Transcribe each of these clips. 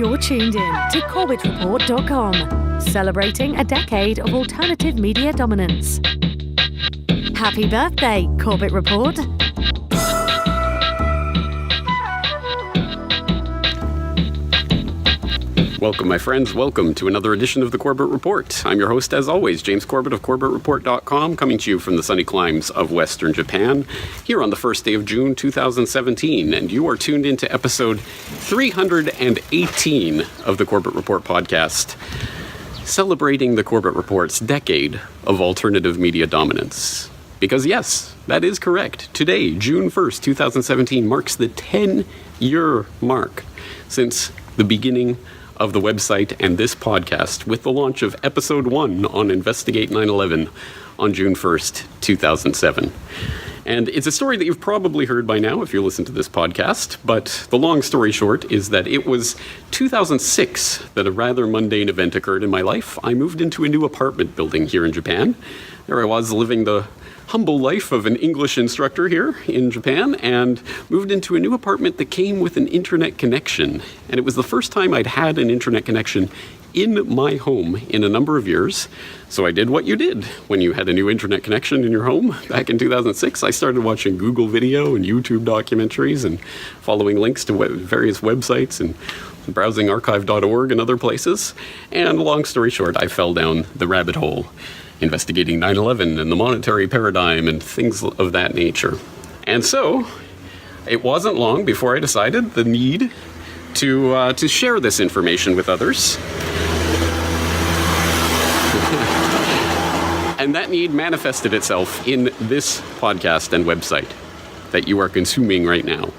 You're tuned in to CorbettReport.com, celebrating a decade of alternative media dominance. Happy birthday, Corbett Report. Welcome, my friends. Welcome to another edition of the Corbett Report. I'm your host, as always, James Corbett of CorbettReport.com, coming to you from the sunny climes of Western Japan, here on the first day of June 2017. And you are tuned into episode 318 of the Corbett Report podcast, celebrating the Corbett Report's decade of alternative media dominance. Because yes, that is correct. Today, June 1st, 2017, marks the 10-year mark since the beginning of the website and this podcast, with the launch of episode 1 on Investigate 9/11 on June 1st, 2007. And it's a story that you've probably heard by now if you listen to this podcast, but the long story short is that it was 2006 that a rather mundane event occurred in my life. I moved into a new apartment building here in Japan. There I was, living the humble life of an English instructor here in Japan, and moved into a new apartment that came with an internet connection. And it was the first time I'd had an internet connection in my home in a number of years. So I did what you did when you had a new internet connection in your home back in 2006. I started watching Google video and YouTube documentaries and following links to various websites and browsing archive.org and other places. And long story short, I fell down the rabbit hole, investigating 9/11 and the monetary paradigm and things of that nature. And so, it wasn't long before I decided the need to share this information with others. And that need manifested itself in this podcast and website that you are consuming right now.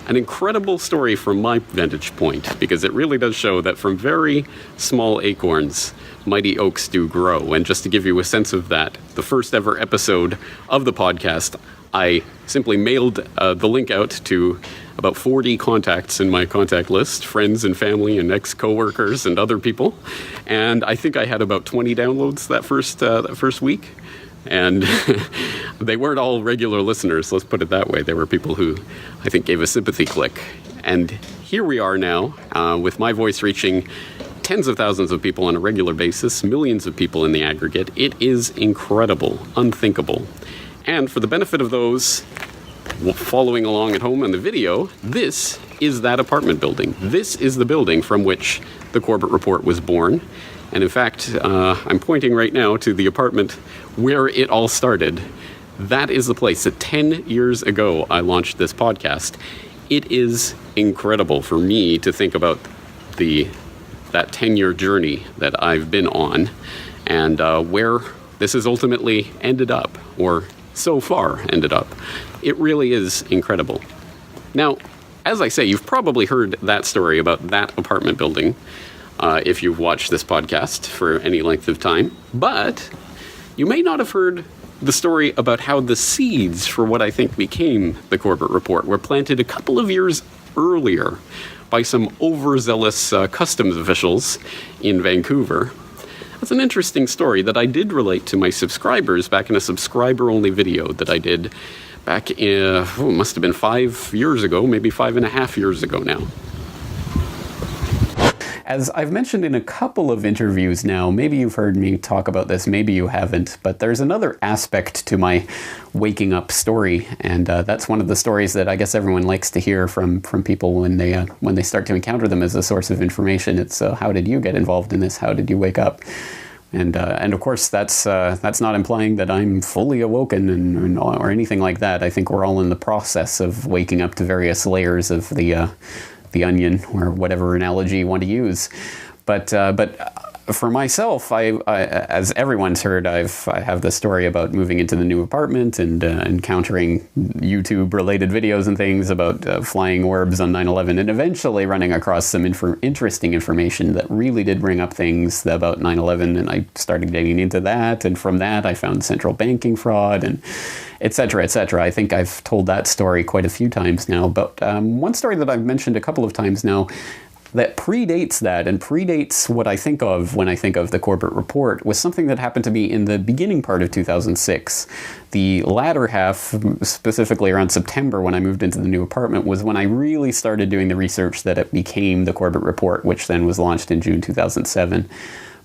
An incredible story from my vantage point, because it really does show that from very small acorns, mighty oaks do grow. And just to give you a sense of that, the first ever episode of the podcast, I simply mailed the link out to about 40 contacts in my contact list, friends and family and ex-coworkers and other people. And I think I had about 20 downloads that first week. And they weren't all regular listeners, let's put it that way. There were people who I think gave a sympathy click. And here we are now, with my voice reaching tens of thousands of people on a regular basis, millions of people in the aggregate. It is incredible, unthinkable. And for the benefit of those following along at home in the video, this is that apartment building. This is the building from which the Corbett Report was born. And in fact, I'm pointing right now to the apartment where it all started. That is the place that 10 years ago I launched this podcast. It is incredible for me to think about that 10-year journey that I've been on, and where this has ultimately ended up, or so far ended up. It really is incredible. Now, as I say, you've probably heard that story about that apartment building if you've watched this podcast for any length of time, but you may not have heard the story about how the seeds for what I think became the Corbett Report were planted a couple of years earlier by some overzealous customs officials in Vancouver. That's an interesting story that I did relate to my subscribers back in a subscriber-only video that I did back in, it must have been 5 years ago, maybe 5.5 years ago now. As I've mentioned in a couple of interviews now, maybe you've heard me talk about this, maybe you haven't, but there's another aspect to my waking up story, and that's one of the stories that I guess everyone likes to hear from people when they start to encounter them as a source of information. It's how did you get involved in this? How did you wake up? And of course, that's not implying that I'm fully awoken or anything like that. I think we're all in the process of waking up to various layers of the onion, or whatever analogy you want to use. But for myself, I as everyone's heard, I have the story about moving into the new apartment and encountering YouTube-related videos and things about flying orbs on 9/11, and eventually running across some interesting information that really did bring up things about 9/11, and I started getting into that, and from that I found central banking fraud, and et cetera, et cetera. I think I've told that story quite a few times now, but one story that I've mentioned a couple of times now, that predates that and predates what I think of when I think of the Corbett Report was something that happened to me in the beginning part of 2006. The latter half, specifically around September when I moved into the new apartment, was when I really started doing the research that it became the Corbett Report, which then was launched in June 2007.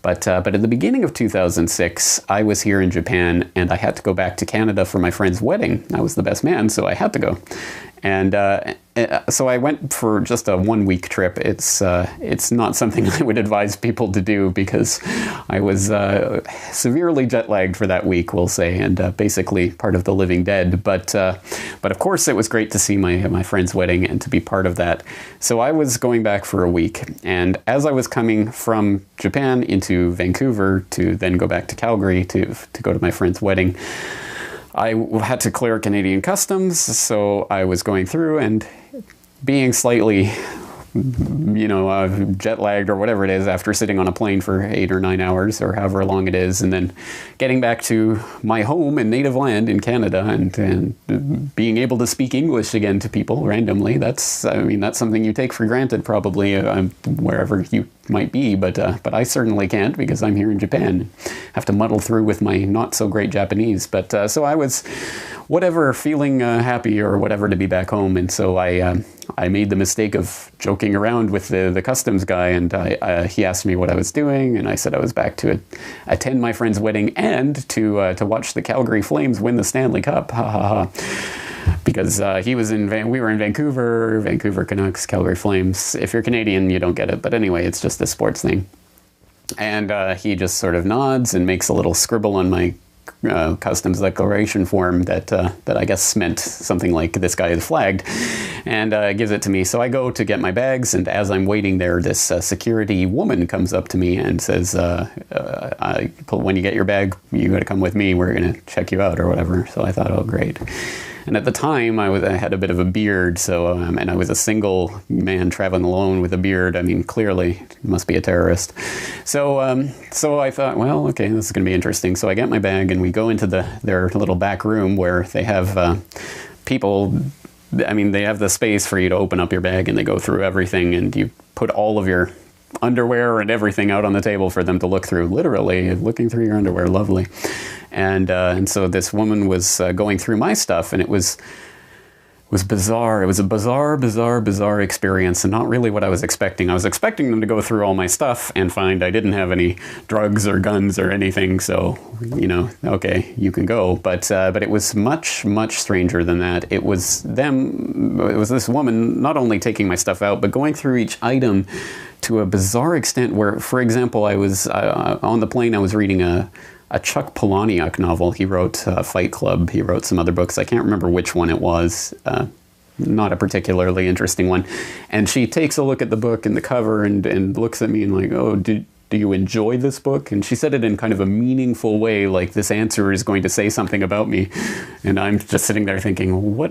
But at the beginning of 2006, I was here in Japan, and I had to go back to Canada for my friend's wedding. I was the best man, so I had to go. And so I went for just a 1-week trip. It's not something I would advise people to do because I was severely jet lagged for that week, we'll say, and basically part of the living dead. But of course, it was great to see my friend's wedding and to be part of that. So I was going back for a week, and as I was coming from Japan into Vancouver to then go back to Calgary to go to my friend's wedding, I had to clear Canadian customs, so I was going through and being slightly, jet lagged or whatever it is after sitting on a plane for 8 or 9 hours or however long it is, and then getting back to my home and native land in Canada and being able to speak English again to people randomly. That's something you take for granted probably wherever you might be, but I certainly can't because I'm here in Japan. Have to muddle through with my not so great Japanese. But so I was feeling happy or whatever to be back home, and so I made the mistake of joking around with the customs guy, and he asked me what I was doing, and I said I was back to attend my friend's wedding and to watch the Calgary Flames win the Stanley Cup. Ha ha ha. Because we were in Vancouver Canucks, Calgary Flames. If you're Canadian, you don't get it. But anyway, it's just a sports thing. And he just sort of nods and makes a little scribble on my customs declaration form that I guess meant something like "this guy is flagged," and gives it to me. So I go to get my bags, and as I'm waiting there, this security woman comes up to me and says, "When you get your bag, you got to come with me. We're going to check you out or whatever." So I thought, oh, great. And at the time, I had a bit of a beard, so and I was a single man traveling alone with a beard. I mean, clearly, must be a terrorist. So I thought, well, okay, this is going to be interesting. So I get my bag, and we go into their little back room where they have people. I mean, they have the space for you to open up your bag, and they go through everything, and you put all of your underwear and everything out on the table for them to look through. Literally, looking through your underwear, lovely. And so this woman was going through my stuff, and it was bizarre. It was a bizarre experience, and not really what I was expecting. I was expecting them to go through all my stuff and find I didn't have any drugs or guns or anything, so, okay, you can go. But it was much, much stranger than that. It was this woman not only taking my stuff out, but going through each item to a bizarre extent where, for example, I was on the plane, I was reading a Chuck Palahniuk novel. He wrote Fight Club. He wrote some other books. I can't remember which one it was. Not a particularly interesting one. And she takes a look at the book and the cover and looks at me and like, oh, do you enjoy this book? And she said it in kind of a meaningful way, like this answer is going to say something about me. And I'm just sitting there thinking, what?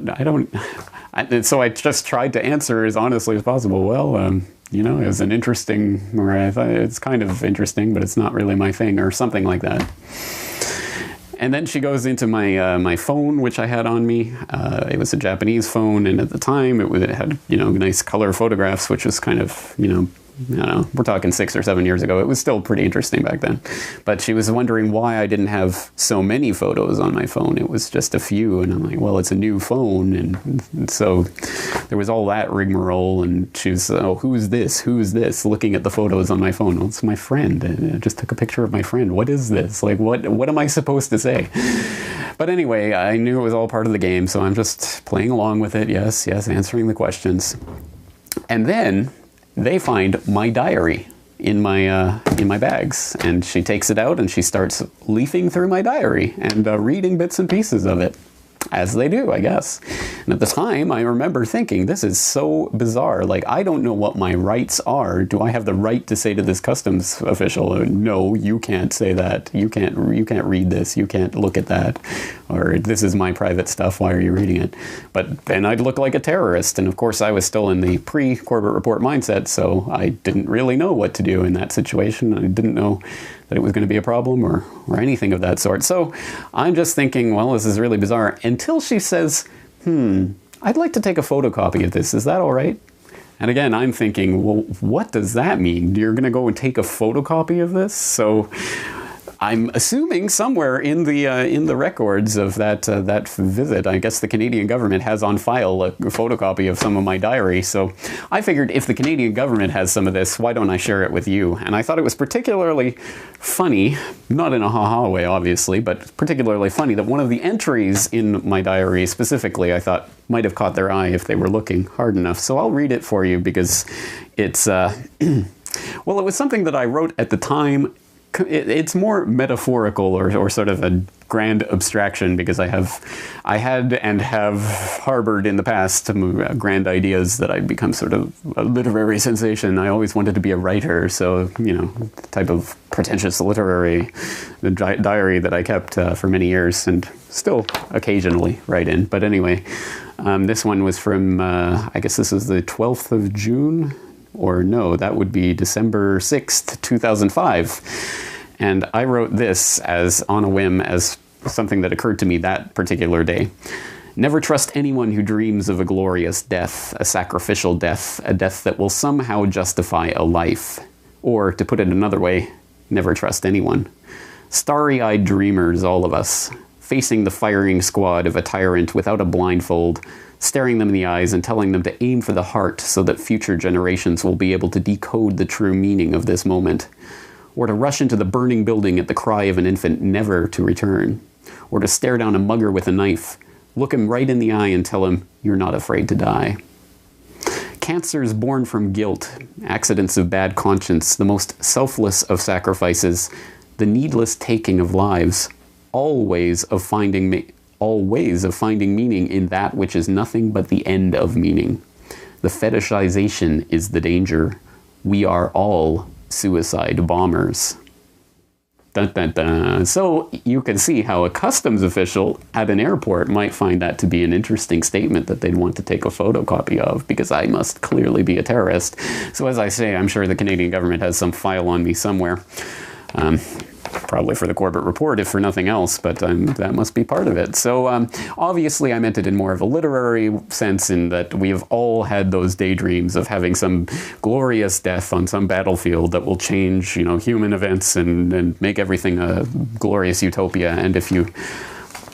And so I just tried to answer as honestly as possible. Well, it was an interesting, or I thought it's kind of interesting, but it's not really my thing, or something like that. And then she goes into my phone, which I had on me. It was a Japanese phone, and at the time it had nice color photographs, which was kind of I don't know, we're talking 6 or 7 years ago. It was still pretty interesting back then. But she was wondering why I didn't have so many photos on my phone. It was just a few. And I'm like, well, it's a new phone. And so there was all that rigmarole. And she was, oh, who's this? Who's this? Looking at the photos on my phone. Oh, it's my friend. I just took a picture of my friend. What is this? Like, what am I supposed to say? But anyway, I knew it was all part of the game. So I'm just playing along with it. Yes, answering the questions. And then they find my diary in my bags, and she takes it out and she starts leafing through my diary and reading bits and pieces of it, as they do, I guess. And at the time, I remember thinking, this is so bizarre. Like, I don't know what my rights are. Do I have the right to say to this customs official, no, you can't say that. You can't read this. You can't look at that. Or this is my private stuff. Why are you reading it? But then I'd look like a terrorist. And of course, I was still in the pre-Corbett Report mindset, so I didn't really know what to do in that situation. I didn't know that it was going to be a problem or anything of that sort. So I'm just thinking, well, this is really bizarre. Until she says, I'd like to take a photocopy of this. Is that all right? And again, I'm thinking, well, what does that mean? You're going to go and take a photocopy of this? So I'm assuming somewhere in the records of that visit, I guess the Canadian government has on file a photocopy of some of my diary. So I figured if the Canadian government has some of this, why don't I share it with you? And I thought it was particularly funny, not in a ha-ha way, obviously, but particularly funny that one of the entries in my diary specifically, I thought might have caught their eye if they were looking hard enough. So I'll read it for you because it's, well, it was something that I wrote at the time. It's more metaphorical or sort of a grand abstraction because I had and have harbored in the past grand ideas that I'd become sort of a literary sensation. I always wanted to be a writer, so, the type of pretentious literary diary that I kept for many years and still occasionally write in. But anyway, this one was from, I guess this is the 12th of June. Or no, that would be December 6th, 2005. And I wrote this as on a whim, as something that occurred to me that particular day. Never trust anyone who dreams of a glorious death, a sacrificial death, a death that will somehow justify a life. Or, to put it another way, never trust anyone. Starry-eyed dreamers, all of us, facing the firing squad of a tyrant without a blindfold, staring them in the eyes and telling them to aim for the heart so that future generations will be able to decode the true meaning of this moment. Or to rush into the burning building at the cry of an infant never to return. Or to stare down a mugger with a knife, look him right in the eye and tell him, "You're not afraid to die." Cancers born from guilt, accidents of bad conscience, the most selfless of sacrifices, the needless taking of lives, all ways of finding meaning in that which is nothing but the end of meaning. The fetishization is the danger. We are all suicide bombers. Dun, dun, dun. So you can see how a customs official at an airport might find that to be an interesting statement that they'd want to take a photocopy of, because I must clearly be a terrorist. So as I say, I'm sure the Canadian government has some file on me somewhere. Probably for the Corbett report, if for nothing else, but that must be part of it. So obviously I meant it in more of a literary sense, in that we have all had those daydreams of having some glorious death on some battlefield that will change, human events and make everything a glorious utopia. And if you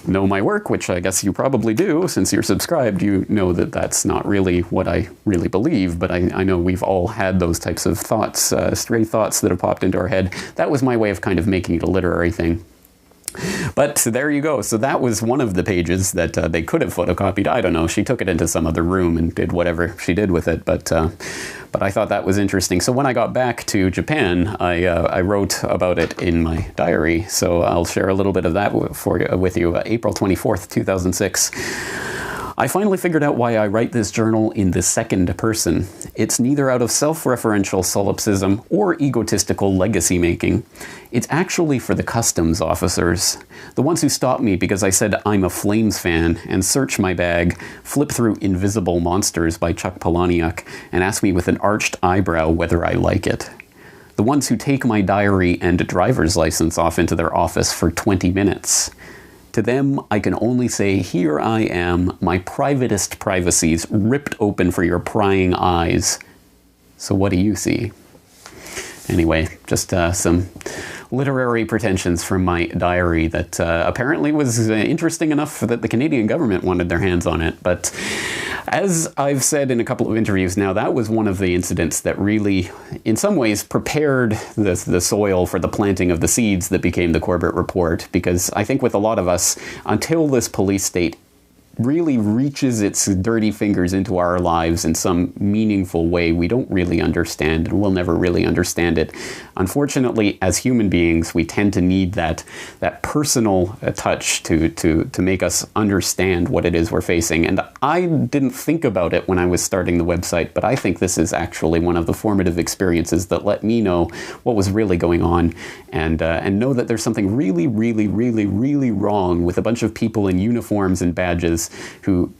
know my work, which I guess you probably do since you're subscribed, you know that that's not really what I really believe, but I know we've all had those types of thoughts, stray thoughts that have popped into our head. That was my way of kind of making it a literary thing. But there you go. So that was one of the pages that they could have photocopied. I don't know. She took it into some other room and did whatever she did with it. But I thought that was interesting. So when I got back to Japan, I wrote about it in my diary. So I'll share a little bit of that with you. April 24th, 2006. I finally figured out why I write this journal in the second person. It's neither out of self-referential solipsism or egotistical legacy making. It's actually for the customs officers, the ones who stop me because I said I'm a Flames fan and search my bag, flip through Invisible Monsters by Chuck Palahniuk, and ask me with an arched eyebrow whether I like it. The ones who take my diary and driver's license off into their office for 20 minutes. To them, I can only say, here I am, my privatest privacies ripped open for your prying eyes. So what do you see? Anyway, just some literary pretensions from my diary that apparently was interesting enough that the Canadian government wanted their hands on it. But as I've said in a couple of interviews now, that was one of the incidents that really, in some ways, prepared the soil for the planting of the seeds that became the Corbett Report. Because I think with a lot of us, until this police state really reaches its dirty fingers into our lives in some meaningful way, we don't really understand, and we'll never really understand it. Unfortunately, as human beings, we tend to need that personal touch to make us understand what it is we're facing. And I didn't think about it when I was starting the website, but I think this is actually one of the formative experiences that let me know what was really going on, and know that there's something really, really, really, really wrong with a bunch of people in uniforms and badges who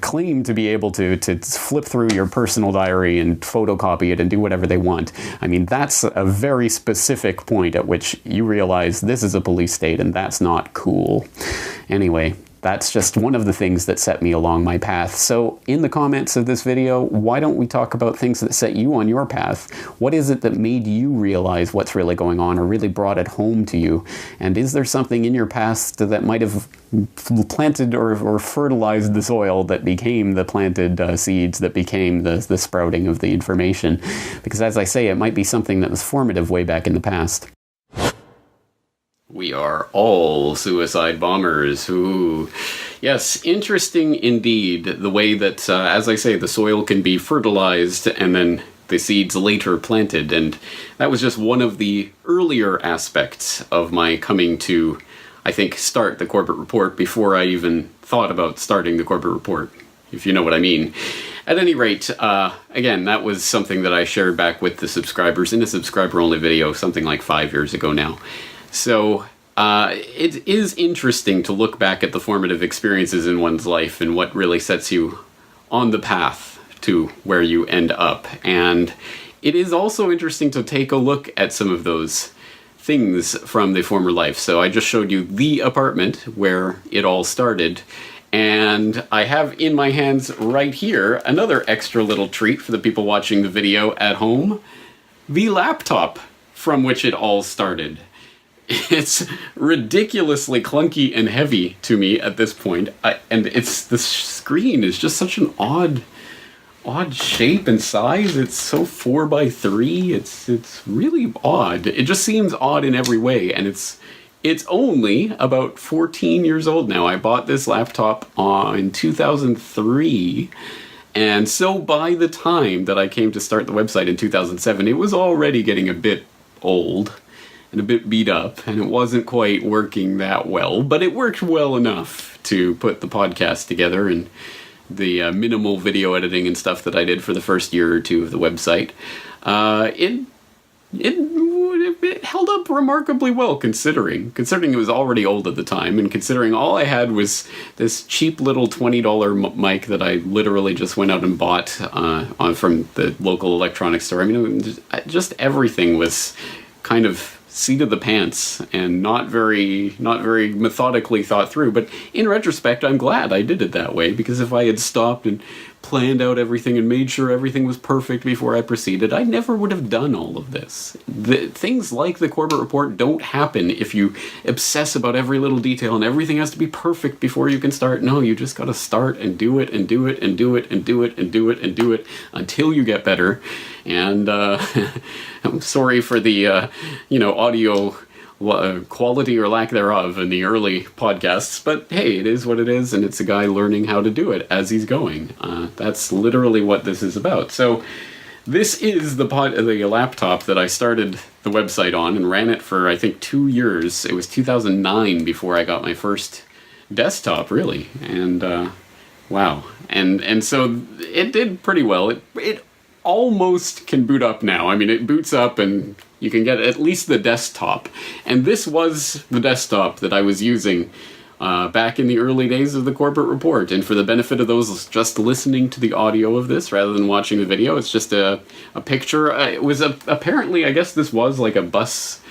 claim to be able to flip through your personal diary and photocopy it and do whatever they want. I mean, that's a very specific point at which you realize this is a police state and that's not cool. Anyway, that's just one of the things that set me along my path. So in the comments of this video, why don't we talk about things that set you on your path? What is it that made you realize what's really going on or really brought it home to you? And is there something in your past that might have planted or fertilized the soil that became the planted seeds that became the sprouting of the information? Because as I say, it might be something that was formative way back in the past. We are all suicide bombers. Ooh. Yes, interesting indeed, the way that, as I say, the soil can be fertilized and then the seeds later planted. And that was just one of the earlier aspects of my coming to, I think, start the Corbett Report before I even thought about starting the Corbett Report, if you know what I mean. At any rate, again, that was something that I shared back with the subscribers in a subscriber-only video something like 5 years ago now. So it is interesting to look back at the formative experiences in one's life and what really sets you on the path to where you end up. And it is also interesting to take a look at some of those things from the former life. So I just showed you the apartment where it all started. And I have in my hands right here another extra little treat for the people watching the video at home. The laptop from which it all started. It's ridiculously clunky and heavy to me at this point, and the screen is just such an odd shape and size. It's so 4x3. It's really odd. It just seems odd in every way, and it's only about 14 years old now. I bought this laptop in 2003. And so by the time that I came to start the website in 2007, it was already getting a bit old and a bit beat up, and it wasn't quite working that well, but it worked well enough to put the podcast together and the minimal video editing and stuff that I did for the first year or two of the website. It held up remarkably well, considering it was already old at the time, and considering all I had was this cheap little $20 mic that I literally just went out and bought from the local electronics store. I mean, just everything was kind of seat of the pants and not very methodically thought through. But in retrospect, I'm glad I did it that way, because if I had stopped and planned out everything and made sure everything was perfect before I proceeded, I never would have done all of this. Things like the Corbett Report don't happen if you obsess about every little detail and everything has to be perfect before you can start. No, you just got to start and do it and do it and do it and do it and do it and do it until you get better. And I'm sorry for the audio quality or lack thereof in the early podcasts, but hey, it is what it is, and it's a guy learning how to do it as he's going. That's literally what this is about. So this is the laptop that I started the website on and ran it for, I think, 2 years. It was 2009 before I got my first desktop, really. And wow. And so it did pretty well. It almost can boot up now. I mean, it boots up and you can get at least the desktop. And this was the desktop that I was using back in the early days of the Corbett Report. And for the benefit of those just listening to the audio of this rather than watching the video, it's just a picture. It was apparently, I guess this was like a bus,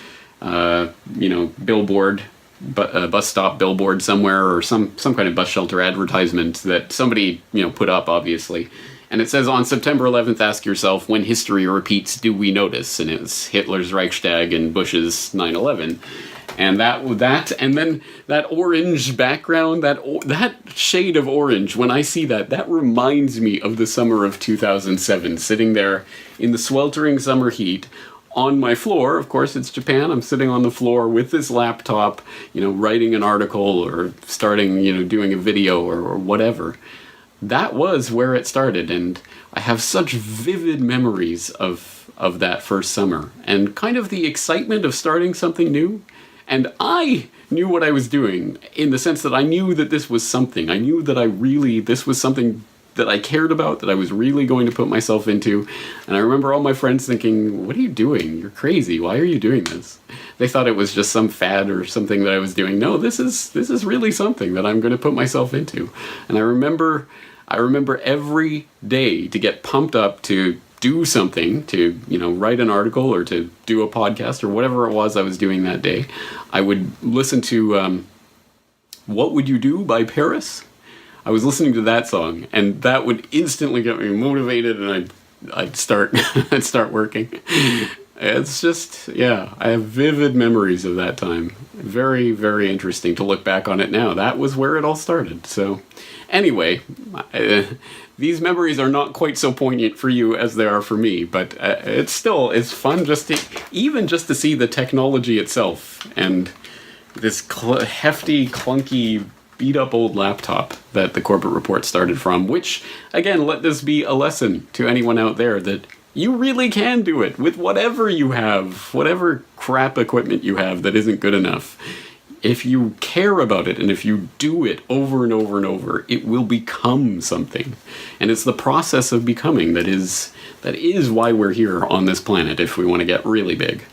billboard, bus stop billboard somewhere, or some kind of bus shelter advertisement that somebody, put up, obviously. And it says, on September 11th, ask yourself, when history repeats, do we notice? And it's Hitler's Reichstag and Bush's 9/11. And that, and then that orange background, that shade of orange, when I see that reminds me of the summer of 2007, sitting there in the sweltering summer heat on my floor. Of course, it's Japan. I'm sitting on the floor with this laptop, writing an article or starting, doing a video or whatever. That was where it started, and I have such vivid memories of that first summer and kind of the excitement of starting something new. And I knew what I was doing in the sense that I knew that this was something. I knew that this was something that I cared about, that I was really going to put myself into. And I remember all my friends thinking, what are you doing? You're crazy. Why are you doing this? They thought it was just some fad or something that I was doing. No, this is really something that I'm going to put myself into. And I remember every day to get pumped up to do something, to, write an article or to do a podcast or whatever it was I was doing that day. I would listen to What Would You Do by Paris. I was listening to that song, and that would instantly get me motivated, and I'd start I'd start working. It's just, yeah, I have vivid memories of that time. Very, very interesting to look back on it now. That was where it all started. So, anyway, these memories are not quite so poignant for you as they are for me, but it's fun just to see the technology itself and this hefty, clunky, beat-up old laptop that the Corbett Report started from, which, again, let this be a lesson to anyone out there that you really can do it with whatever you have, whatever crap equipment you have that isn't good enough. If you care about it and if you do it over and over and over, it will become something. And it's the process of becoming that is why we're here on this planet, if we want to get really big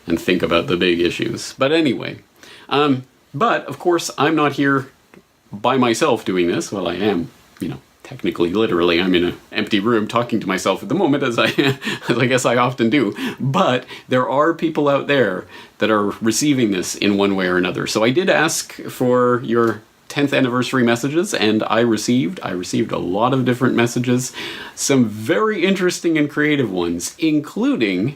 and think about the big issues. But anyway, but of course I'm not here by myself doing this. Well, I am, technically, literally, I'm in an empty room talking to myself at the moment, as I guess I often do. But there are people out there that are receiving this in one way or another. So I did ask for your 10th anniversary messages, and I received a lot of different messages, some very interesting and creative ones, including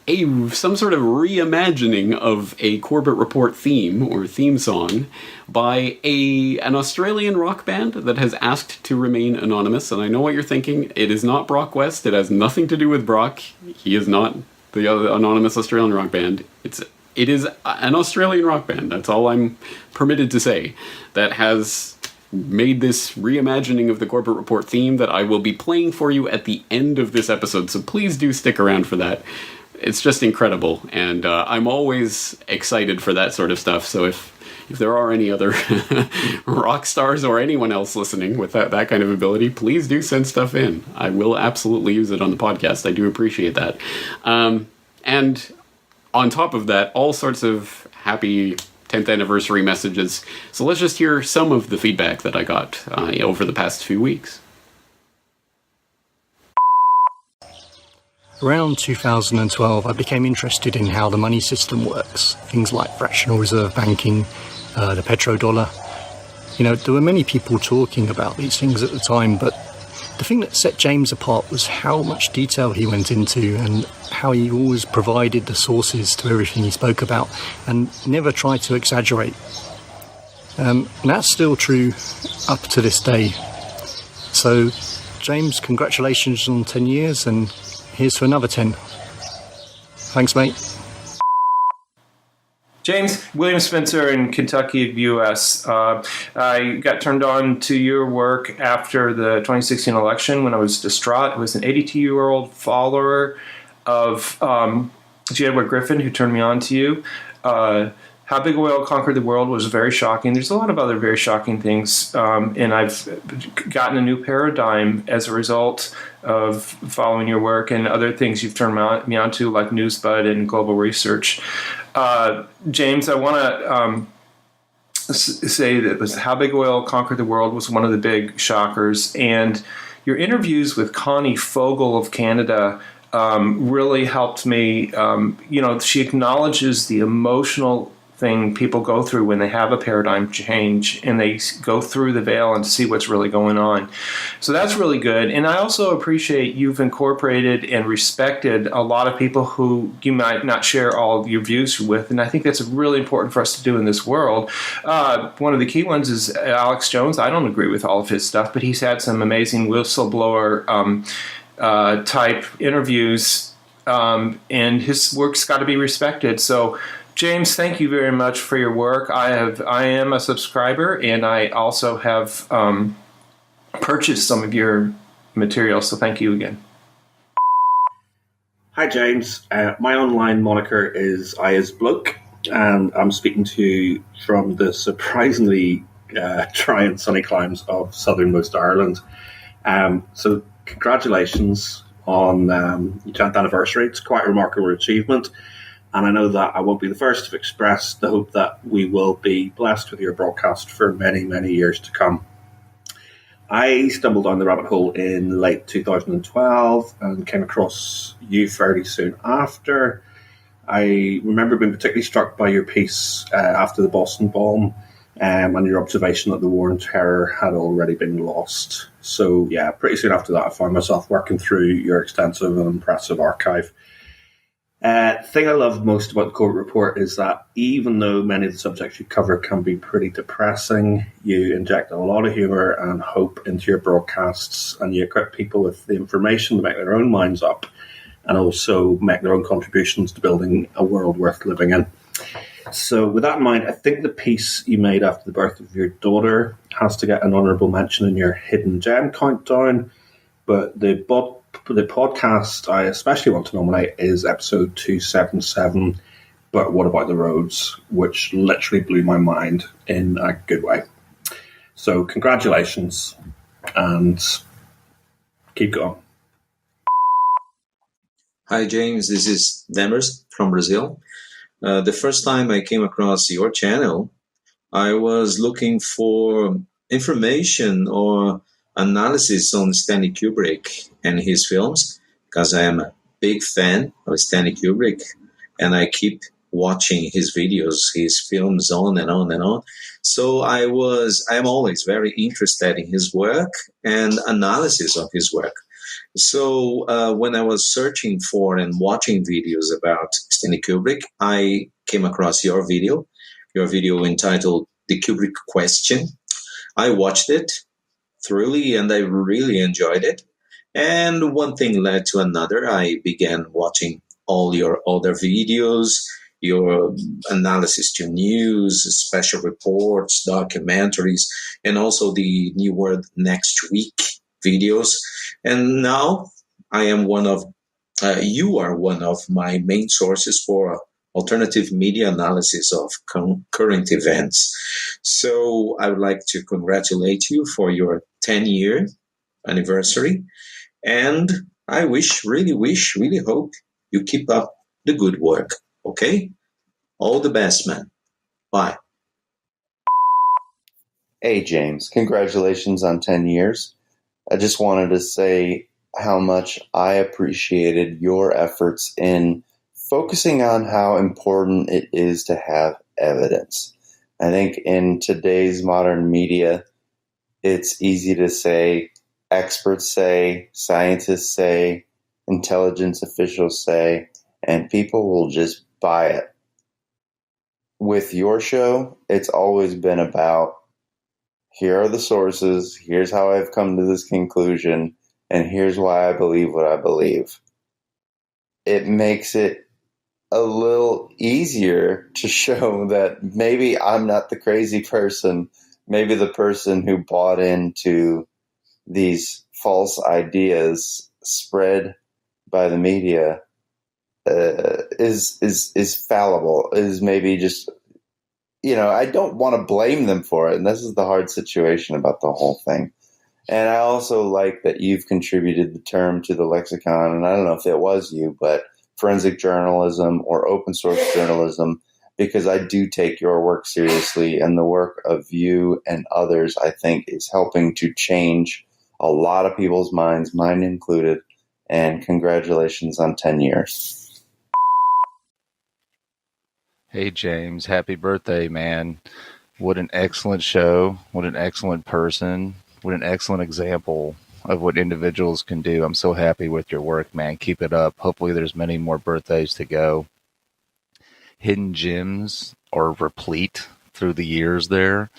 some sort of reimagining of a Corbett Report theme or theme song by an Australian rock band that has asked to remain anonymous. And I know what you're thinking. It is not Brock West. It has nothing to do with Brock. He is not the other anonymous Australian rock band. It is an Australian rock band. That's all I'm permitted to say. That has made this reimagining of the Corbett Report theme that I will be playing for you at the end of this episode. So please do stick around for that. It's just incredible, and I'm always excited for that sort of stuff. So if there are any other rock stars or anyone else listening with that kind of ability, please do send stuff in. I will absolutely use it on the podcast. I do appreciate that. And on top of that, all sorts of happy 10th anniversary messages. So let's just hear some of the feedback that I got over the past few weeks. Around 2012, I became interested in how the money system works. Things like fractional reserve banking, the petrodollar. There were many people talking about these things at the time, but the thing that set James apart was how much detail he went into and how he always provided the sources to everything he spoke about and never tried to exaggerate. And that's still true up to this day. So, James, congratulations on 10 years, and here's to another 10. Thanks, mate. James, William Spencer in Kentucky, U.S. I got turned on to your work after the 2016 election when I was distraught. I was an 82-year-old follower of G. Edward Griffin, who turned me on to you. How Big Oil Conquered the World was very shocking. There's a lot of other very shocking things, and I've gotten a new paradigm as a result of following your work and other things you've turned me on to, like NewsBud and Global Research. James, I want to say that How Big Oil Conquered the World was one of the big shockers, and your interviews with Connie Fogel of Canada really helped me. She acknowledges the emotional thing people go through when they have a paradigm change and they go through the veil and see what's really going on. So that's really good. And I also appreciate you've incorporated and respected a lot of people who you might not share all of your views with. And I think that's really important for us to do in this world. One of the key ones is Alex Jones. I don't agree with all of his stuff, but he's had some amazing whistleblower type interviews, and his work's got to be respected. So, James, thank you very much for your work. I am a subscriber, and I also have purchased some of your material, so thank you again. Hi, James. My online moniker is IasBloke, and I'm speaking to you from the surprisingly dry and sunny climes of southernmost Ireland. So congratulations on your 10th anniversary. It's quite a remarkable achievement. And I know that I won't be the first to express the hope that we will be blessed with your broadcast for many, many years to come. I stumbled down the rabbit hole in late 2012 and came across you fairly soon after. I remember being particularly struck by your piece after the Boston bomb and your observation that the war on terror had already been lost. So, yeah, pretty soon after that, I found myself working through your extensive and impressive archive. Thing I love most about the Corbett Report is that even though many of the subjects you cover can be pretty depressing, you inject a lot of humour and hope into your broadcasts, and you equip people with the information to make their own minds up and also make their own contributions to building a world worth living in. So with that in mind, I think the piece you made after the birth of your daughter has to get an honourable mention in your hidden gem countdown, but the podcast I especially want to nominate is episode 277, But What About the Roads, which literally blew my mind in a good way. So congratulations, and keep going. Hi, James. This is Demers from Brazil. The first time I came across your channel, I was looking for information or analysis on Stanley Kubrick and his films, because I am a big fan of Stanley Kubrick, and I keep watching his videos, his films on and on and on. So I am always very interested in his work and analysis of his work. So when I was searching for and watching videos about Stanley Kubrick, I came across your video entitled The Kubrick Question. I watched it thoroughly and I really enjoyed it. And one thing led to another. I began watching all your other videos, your analysis to news, special reports, documentaries, and also the New World Next Week videos. And now you are one of my main sources for alternative media analysis of current events. So I would like to congratulate you for your 10-year anniversary. And I really hope you keep up the good work. Okay? All the best, man. Bye. Hey, James. Congratulations on 10 years. I just wanted to say how much I appreciated your efforts in focusing on how important it is to have evidence. I think in today's modern media, it's easy to say, experts say, scientists say, intelligence officials say, and people will just buy it. With your show, it's always been about, here are the sources, here's how I've come to this conclusion, and here's why I believe what I believe. It makes it a little easier to show that maybe I'm not the crazy person, maybe the person who bought into these false ideas spread by the media is fallible, is maybe just, I don't want to blame them for it. And this is the hard situation about the whole thing. And I also like that you've contributed the term to the lexicon. And I don't know if it was you, but forensic journalism or open source journalism, because I do take your work seriously, and the work of you and others, I think, is helping to change a lot of people's minds, mine included. And congratulations on 10 years. Hey, James, happy birthday, man. What an excellent show. What an excellent person. What an excellent example of what individuals can do. I'm so happy with your work, man. Keep it up. Hopefully there's many more birthdays to go. Hidden gems are replete through the years there.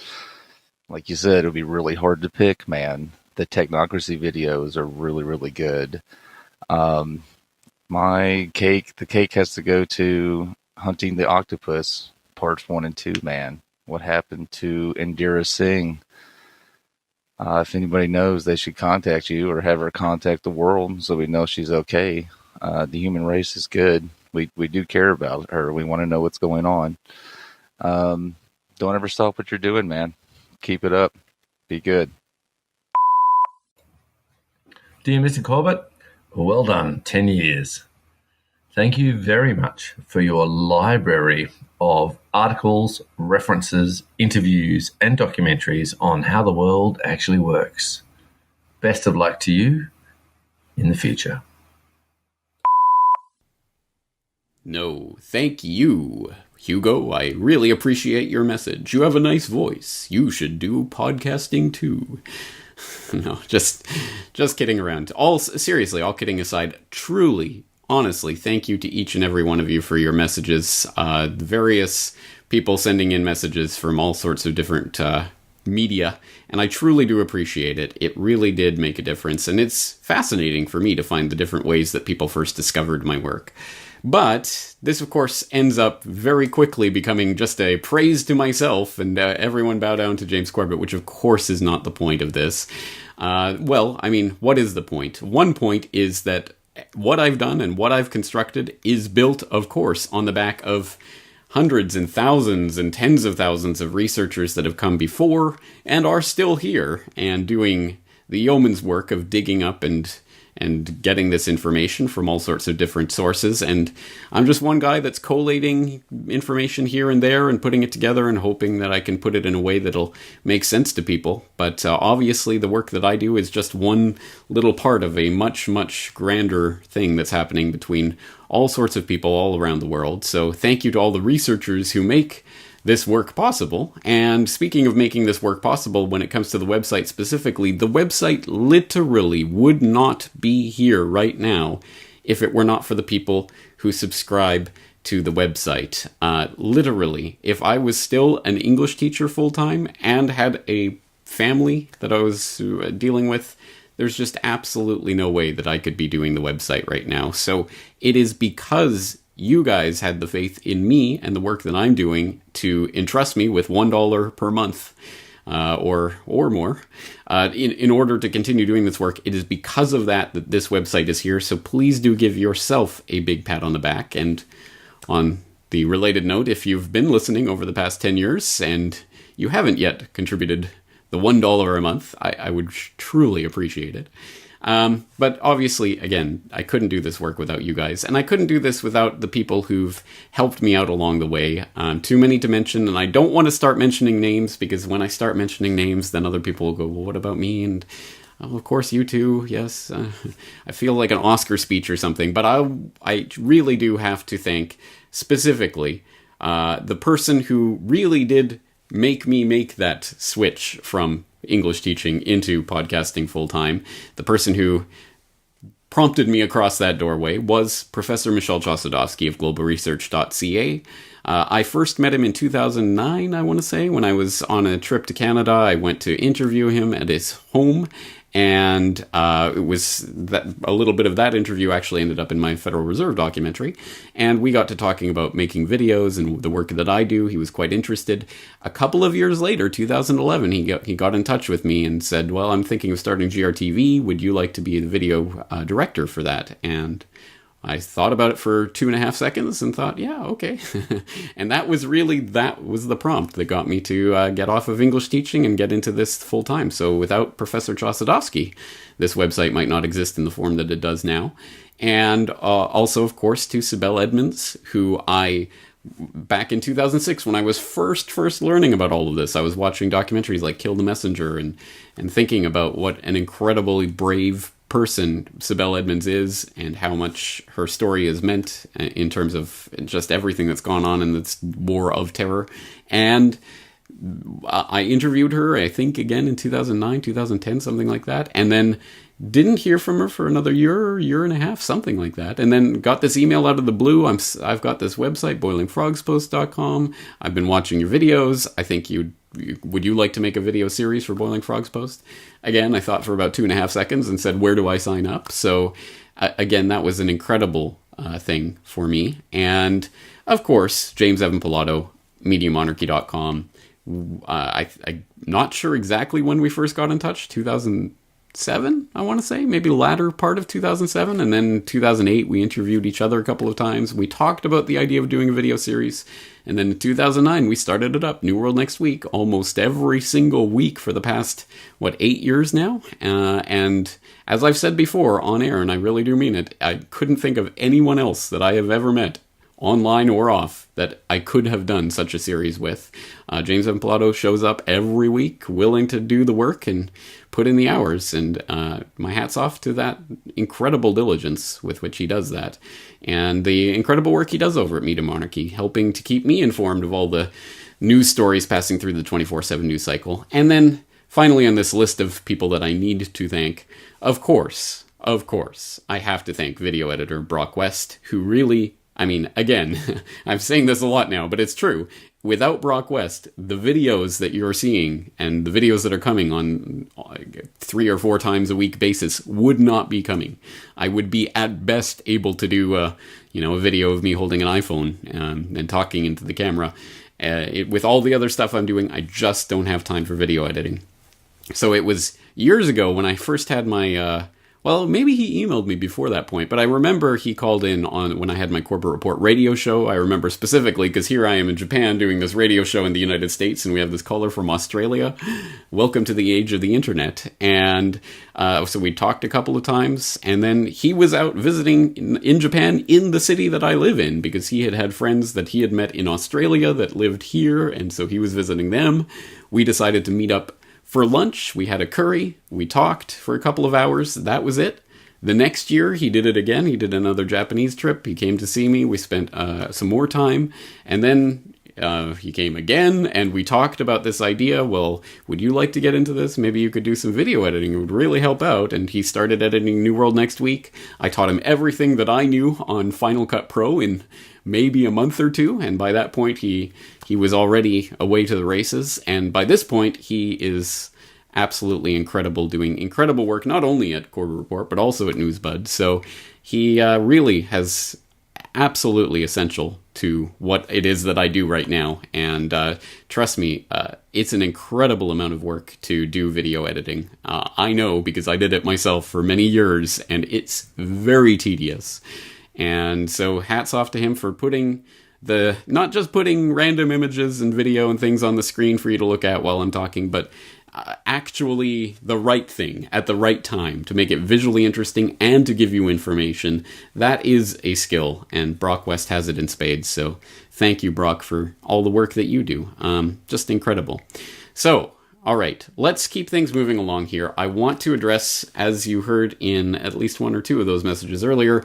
Like you said, it'll be really hard to pick, man. The technocracy videos are really, really good. The cake has to go to Hunting the Octopus, parts 1 and 2, man. What happened to Indira Singh? If anybody knows, they should contact you or have her contact the world so we know she's okay. The human race is good. We do care about her. We want to know what's going on. Don't ever stop what you're doing, man. Keep it up. Be good. Dear Mr. Corbett, well done, 10 years. Thank you very much for your library of articles, references, interviews, and documentaries on how the world actually works. Best of luck to you in the future. No, thank you Hugo, I really appreciate your message. You have a nice voice. You should do podcasting too. No, just kidding around. Seriously, all kidding aside, truly, honestly, thank you to each and every one of you for your messages. The various people sending in messages from all sorts of different media, and I truly do appreciate it. It really did make a difference, and it's fascinating for me to find the different ways that people first discovered my work. But this, of course, ends up very quickly becoming just a praise to myself, and everyone bow down to James Corbett, which of course is not the point of this. Well, I mean, what is the point? One point is that what I've done and what I've constructed is built, of course, on the back of hundreds and thousands and tens of thousands of researchers that have come before and are still here and doing the yeoman's work of digging up and getting this information from all sorts of different sources. And I'm just one guy that's collating information here and there and putting it together and hoping that I can put it in a way that'll make sense to people. But obviously the work that I do is just one little part of a much, much grander thing that's happening between all sorts of people all around the world. So thank you to all the researchers who make this work possible. And speaking of making this work possible, when it comes to the website specifically, the website literally would not be here right now if it were not for the people who subscribe to the website. Literally, if I was still an English teacher full-time and had a family that I was dealing with, there's just absolutely no way that I could be doing the website right now. So it is because you guys had the faith in me and the work that I'm doing to entrust me with $1 per month or more in order to continue doing this work. It is because of that this website is here. So please do give yourself a big pat on the back. And on the related note, if you've been listening over the past 10 years and you haven't yet contributed the $1 a month, I would truly appreciate it. But obviously, again, I couldn't do this work without you guys, and I couldn't do this without the people who've helped me out along the way. Too many to mention, and I don't want to start mentioning names, because when I start mentioning names, then other people will go, well, what about me? And oh, of course, you too, yes. I feel like an Oscar speech or something, but I really do have to thank specifically the person who really did make me make that switch from English teaching into podcasting full-time. The person who prompted me across that doorway was Professor Michel Chossudovsky of globalresearch.ca. I first met him in 2009, I want to say, when I was on a trip to Canada. I went to interview him at his home, and it was that a little bit of that interview actually ended up in my Federal Reserve documentary, and we got to talking about making videos and the work that I do. He was quite interested. A couple of years later, 2011, he got in touch with me and said, well, I'm thinking of starting GRTV. Would you like to be the video director for that? And I thought about it for 2.5 seconds and thought, yeah, okay. And that was the prompt that got me to get off of English teaching and get into this full time. So without Professor Chossudovsky, this website might not exist in the form that it does now. And also, of course, to Sibel Edmonds, who back in 2006, when I was first learning about all of this, I was watching documentaries like Kill the Messenger and thinking about what an incredibly brave person Sibel Edmonds is and how much her story is meant in terms of just everything that's gone on in this war of terror. And I interviewed her, I think, again in 2009, 2010, something like that, and then didn't hear from her for another year and a half, something like that, and then got this email out of the blue. I've got this website, boilingfrogspost.com. I've been watching your videos. I think would you like to make a video series for Boiling Frogs Post? Again, I thought for about 2.5 seconds and said, where do I sign up? So again, that was an incredible thing for me. And of course, James Evan Pilato, MediaMonarchy.com. I'm not sure exactly when we first got in touch, 2007, I want to say, maybe latter part of 2007, and then 2008 we interviewed each other a couple of times. We talked about the idea of doing a video series, and then in 2009 we started it up, New World Next Week, almost every single week for the past 8 years now. And as I've said before on air, and I really do mean it, I couldn't think of anyone else that I have ever met online or off, that I could have done such a series with. James M. Pilato shows up every week, willing to do the work and put in the hours, and my hat's off to that incredible diligence with which he does that, and the incredible work he does over at Media Monarchy, helping to keep me informed of all the news stories passing through the 24/7 news cycle. And then, finally, on this list of people that I need to thank, of course, I have to thank video editor Brock West, who really, I mean, again, I'm saying this a lot now, but it's true. Without Brock West, the videos that you're seeing and the videos that are coming on 3 or 4 times a week basis would not be coming. I would be at best able to do a video of me holding an iPhone and talking into the camera. With all the other stuff I'm doing, I just don't have time for video editing. So it was years ago when I first had my well, maybe he emailed me before that point, but I remember he called in on when I had my Corbett Report radio show. I remember specifically because here I am in Japan doing this radio show in the United States, and we have this caller from Australia. Welcome to the age of the internet. And so we talked a couple of times, and then he was out visiting in Japan in the city that I live in, because he had friends that he had met in Australia that lived here, and so he was visiting them. We decided to meet up for lunch. We had a curry. We talked for a couple of hours. That was it. The next year, he did it again. He did another Japanese trip. He came to see me. We spent some more time. And then he came again, and we talked about this idea. Well, would you like to get into this? Maybe you could do some video editing. It would really help out. And he started editing New World Next Week. I taught him everything that I knew on Final Cut Pro in maybe a month or two, and by that point he was already away to the races, and by this point he is absolutely incredible, doing incredible work not only at Corbett Report but also at Newsbud. So he really has absolutely essential to what it is that I do right now, and trust me, it's an incredible amount of work to do video editing. I know, because I did it myself for many years, and it's very tedious. And so hats off to him for not just putting random images and video and things on the screen for you to look at while I'm talking, but actually the right thing at the right time to make it visually interesting and to give you information. That is a skill, and Brock West has it in spades. So thank you, Brock, for all the work that you do. Just incredible. So, all right, let's keep things moving along here. I want to address, as you heard in at least 1 or 2 of those messages earlier,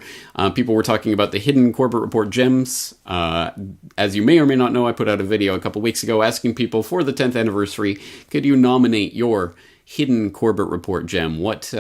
people were talking about the hidden Corbett Report gems. As you may or may not know, I put out a video a couple weeks ago asking people for the 10th anniversary, could you nominate your hidden Corbett Report gem? What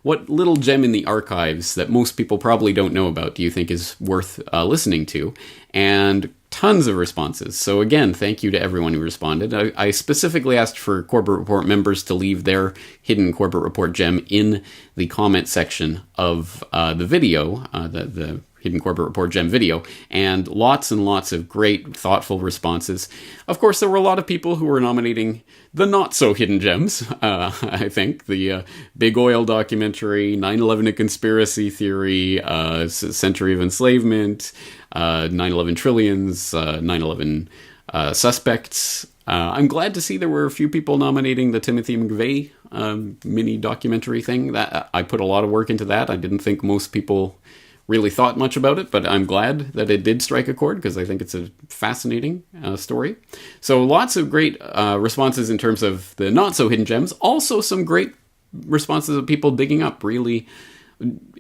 little gem in the archives that most people probably don't know about do you think is worth listening to? And tons of responses. So again, thank you to everyone who responded. I specifically asked for Corbett Report members to leave their hidden Corbett Report gem in the comment section of the video, the Hidden Corbett Report gem video, and lots of great, thoughtful responses. Of course, there were a lot of people who were nominating the not-so-hidden gems, I think. The Big Oil documentary, 9/11 A Conspiracy Theory, Century of Enslavement, 9/11 Trillions, 9/11 Suspects. I'm glad to see there were a few people nominating the Timothy McVeigh mini documentary thing. That I put a lot of work into that. I didn't think most people really thought much about it, but I'm glad that it did strike a chord, because I think it's a fascinating story. So lots of great responses in terms of the not-so-hidden gems. Also some great responses of people digging up really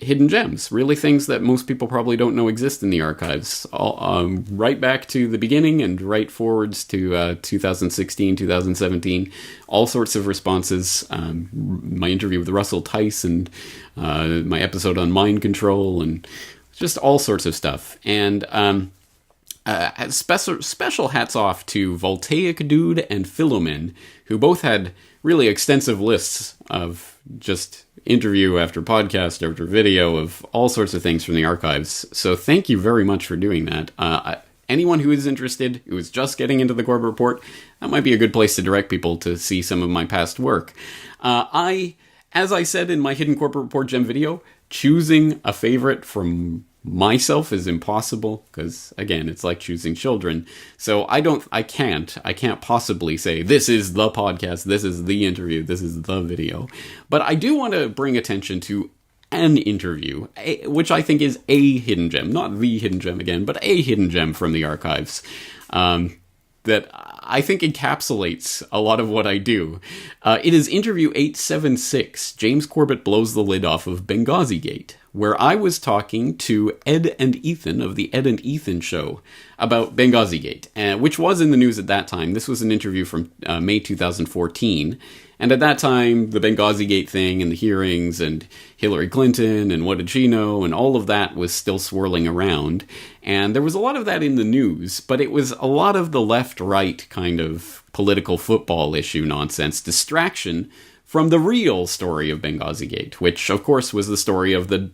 hidden gems, really things that most people probably don't know exist in the archives. Right back to the beginning and right forwards to 2016, 2017, all sorts of responses. My interview with Russell Tice and my episode on mind control and just all sorts of stuff. And special hats off to Voltaic Dude and Philomen, who both had really extensive lists of just interview after podcast after video of all sorts of things from the archives. So thank you very much for doing that. Anyone who is interested, who is just getting into the Corbett Report, that might be a good place to direct people to see some of my past work. As I said in my Hidden Corbett Report gem video, choosing a favorite from myself is impossible, because again, it's like choosing children. So I can't possibly say this is the podcast, this is the interview, this is the video. But I do want to bring attention to an interview, which I think is a hidden gem, not the hidden gem again, but a hidden gem from the archives, that I think encapsulates a lot of what I do. It is interview 876, James Corbett Blows the Lid Off of Benghazi Gate, where I was talking to Ed and Ethan of the Ed and Ethan Show about Benghazi Gate, which was in the news at that time. This was an interview from May 2014. And at that time, the Benghazi Gate thing and the hearings and Hillary Clinton and what did she know and all of that was still swirling around. And there was a lot of that in the news, but it was a lot of the left-right kind of political football issue nonsense, distraction from the real story of Benghazi Gate, which, of course, was the story of the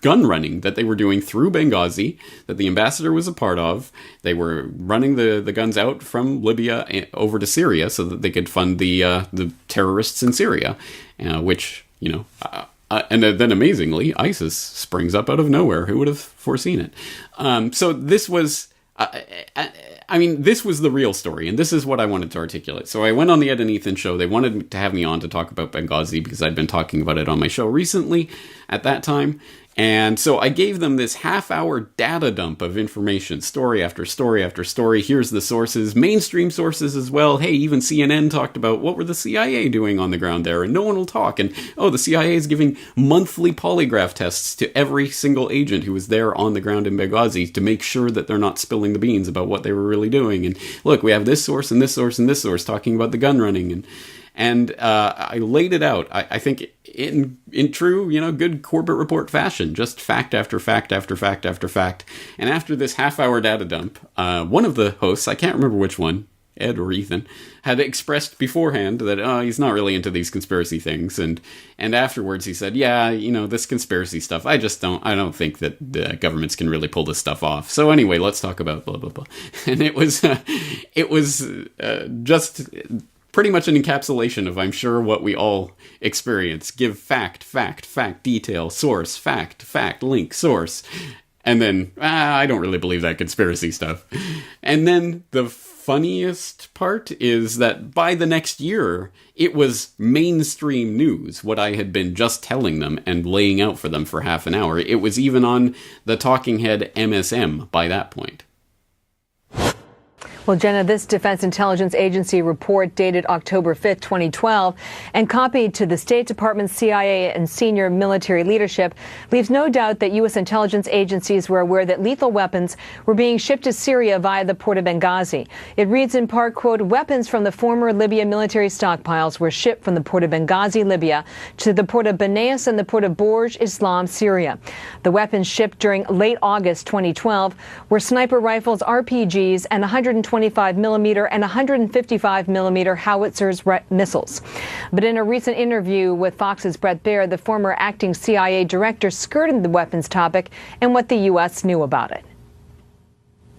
gun running that they were doing through Benghazi, that the ambassador was a part of. They were running the guns out from Libya over to Syria so that they could fund the terrorists in Syria, which, and then amazingly, ISIS springs up out of nowhere. Who would have foreseen it? So this was... this was the real story, and this is what I wanted to articulate. So I went on the Ed and Ethan show. They wanted to have me on to talk about Benghazi because I'd been talking about it on my show recently at that time. And so I gave them this half-hour data dump of information, story after story after story. Here's the sources, mainstream sources as well. Hey, even CNN talked about what were the CIA doing on the ground there, and no one will talk. And, the CIA is giving monthly polygraph tests to every single agent who was there on the ground in Benghazi to make sure that they're not spilling the beans about what they were really doing. And look, we have this source and this source and this source talking about the gun running. And I laid it out, I think, in true, good Corbett Report fashion, just fact after fact after fact after fact. And after this half-hour data dump, one of the hosts, I can't remember which one, Ed or Ethan, had expressed beforehand that he's not really into these conspiracy things. And afterwards he said, this conspiracy stuff, I don't think that the governments can really pull this stuff off. So anyway, let's talk about blah, blah, blah. And it was just... pretty much an encapsulation of, I'm sure, what we all experience. Give fact, fact, fact, detail, source, fact, link, source. And then, I don't really believe that conspiracy stuff. And then the funniest part is that by the next year, it was mainstream news, what I had been just telling them and laying out for them for half an hour. It was even on the talking head MSM by that point. Well, Jenna, this Defense Intelligence Agency report dated October 5th, 2012, and copied to the State Department, CIA, and senior military leadership, leaves no doubt that U.S. intelligence agencies were aware that lethal weapons were being shipped to Syria via the port of Benghazi. It reads in part, quote, weapons from the former Libya military stockpiles were shipped from the port of Benghazi, Libya, to the port of Banias and the port of Borj Islam, Syria. The weapons shipped during late August 2012 were sniper rifles, RPGs, and 125mm and 155mm howitzers missiles. But in a recent interview with Fox's Brett Baer, the former acting CIA director skirted the weapons topic and what the U.S. knew about it.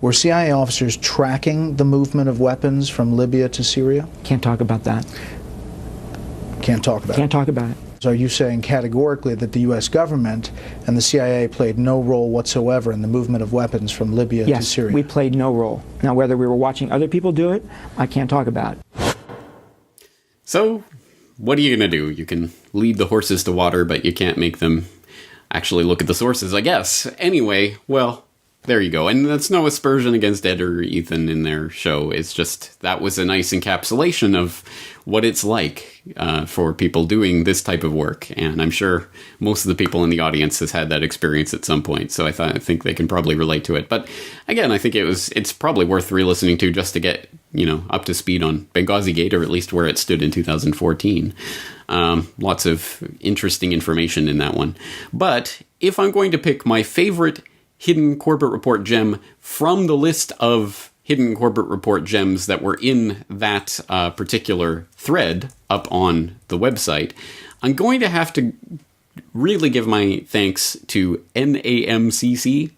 Were CIA officers tracking the movement of weapons from Libya to Syria? Can't talk about that. Can't talk about it? Can't talk about it. So are you saying categorically that the U.S. government and the CIA played no role whatsoever in the movement of weapons from Libya to Syria? Yes, we played no role. Now, whether we were watching other people do it, I can't talk about it. So, what are you going to do? You can lead the horses to water, but you can't make them actually look at the sources, I guess. Anyway, well, there you go. And that's no aspersion against Ed or Ethan in their show. It's just that was a nice encapsulation of what it's like for people doing this type of work. And I'm sure most of the people in the audience has had that experience at some point. So I think they can probably relate to it. But again, I think it's probably worth re-listening to just to get, up to speed on Benghazi Gate, or at least where it stood in 2014. Lots of interesting information in that one. But if I'm going to pick my favorite hidden Corbett Report gem from the list of hidden Corbett Report gems that were in that particular thread up on the website, I'm going to have to really give my thanks to NAMCC,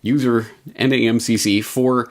user NAMCC, for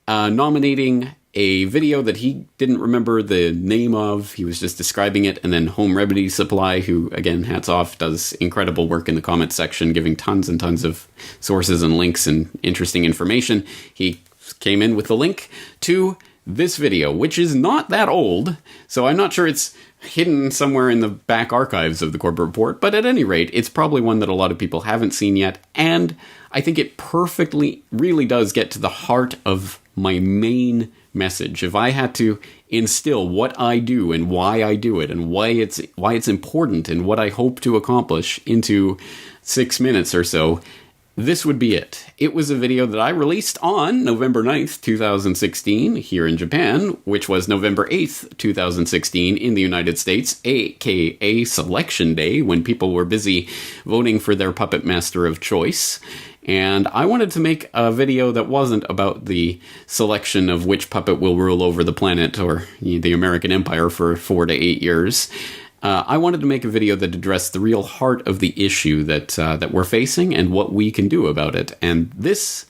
nominating a video that he didn't remember the name of. He was just describing it. And then Home Remedy Supply, who, again, hats off, does incredible work in the comments section, giving tons and tons of sources and links and interesting information. He came in with the link to this video, which is not that old, so I'm not sure it's hidden somewhere in the back archives of the Corbett Report, but at any rate, it's probably one that a lot of people haven't seen yet, and I think it perfectly really does get to the heart of my main message. If I had to instill what I do and why I do it and why it's important and what I hope to accomplish into 6 minutes or so, this would be it. It was a video that I released on November 9th, 2016, here in Japan, which was November 8th, 2016 in the United States, aka Selection Day, when people were busy voting for their puppet master of choice. And I wanted to make a video that wasn't about the selection of which puppet will rule over the planet or the American Empire for 4 to 8 years. I wanted to make a video that addressed the real heart of the issue that we're facing and what we can do about it. And this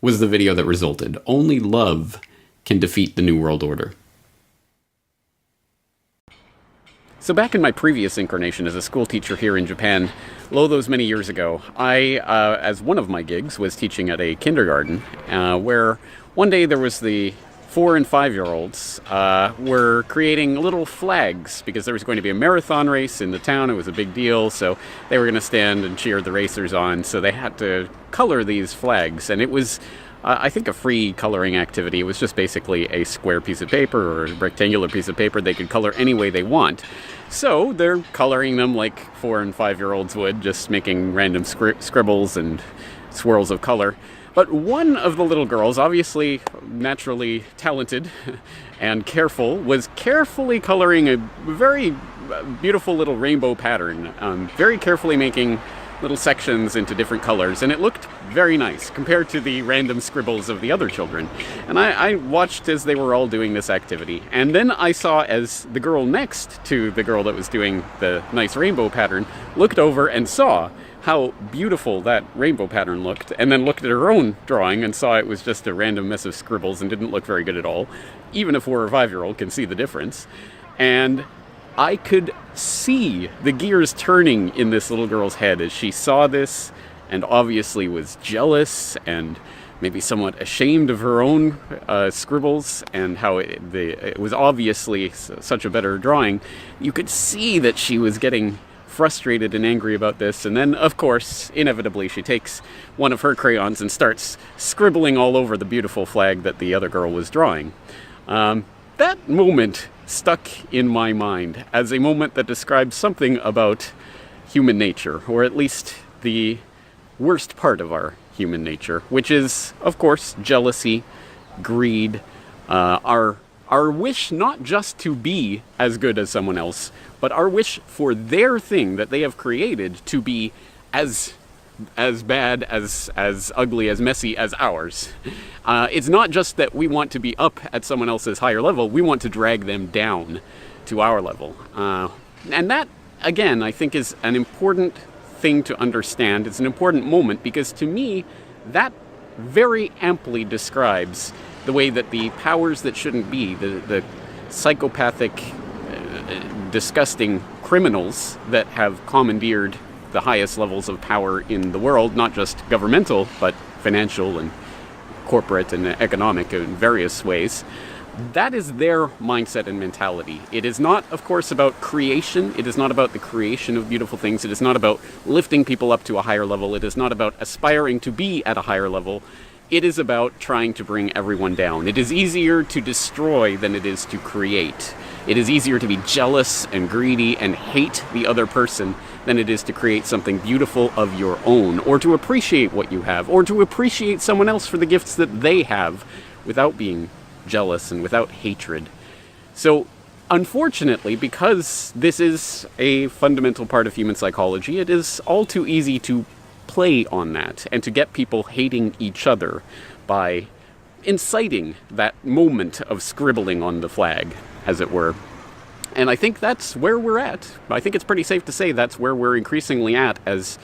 was the video that resulted. Only love can defeat the New World Order. So back in my previous incarnation as a school teacher here in Japan, those many years ago, I, as one of my gigs, was teaching at a kindergarten, where one day there was the 4 and 5-year-olds were creating little flags because there was going to be a marathon race in the town. It was a big deal, so they were going to stand and cheer the racers on. So they had to color these flags, and it was, I think, a free coloring activity. It was just basically a square piece of paper or a rectangular piece of paper they could color any way they want. So they're coloring them like 4 and 5-year-olds would, just making random scribbles and swirls of color. But one of the little girls, obviously naturally talented and careful, was carefully coloring a very beautiful little rainbow pattern, very carefully making little sections into different colors, and it looked very nice compared to the random scribbles of the other children. And I watched as they were all doing this activity, and then I saw as the girl next to the girl that was doing the nice rainbow pattern looked over and saw how beautiful that rainbow pattern looked, and then looked at her own drawing and saw it was just a random mess of scribbles and didn't look very good at all. Even a 4 or 5-year-old can see the difference. And I could see the gears turning in this little girl's head as she saw this, and obviously was jealous and maybe somewhat ashamed of her own scribbles and how it was obviously such a better drawing. You could see that she was getting frustrated and angry about this, and then, of course, inevitably, she takes one of her crayons and starts scribbling all over the beautiful flag that the other girl was drawing. That moment stuck in my mind as a moment that describes something about human nature, or at least the worst part of our human nature, which is, of course, jealousy, greed, our wish not just to be as good as someone else, but our wish for their thing that they have created to be as bad, as ugly, as messy as ours. It's not just that we want to be up at someone else's higher level, we want to drag them down to our level. And that, again, I think is an important thing to understand. It's an important moment because to me, that very amply describes the way that the powers that shouldn't be, the psychopathic, disgusting criminals that have commandeered the highest levels of power in the world, not just governmental, but financial and corporate and economic in various ways, that is their mindset and mentality. It is not, of course, about creation. It is not about the creation of beautiful things. It is not about lifting people up to a higher level. It is not about aspiring to be at a higher level. It is about trying to bring everyone down. It is easier to destroy than it is to create. It is easier to be jealous and greedy and hate the other person than it is to create something beautiful of your own, or to appreciate what you have, or to appreciate someone else for the gifts that they have without being jealous and without hatred. So, unfortunately, because this is a fundamental part of human psychology, it is all too easy to play on that and to get people hating each other by inciting that moment of scribbling on the flag, as it were. And I think that's where we're at. I think it's pretty safe to say that's where we're increasingly at. As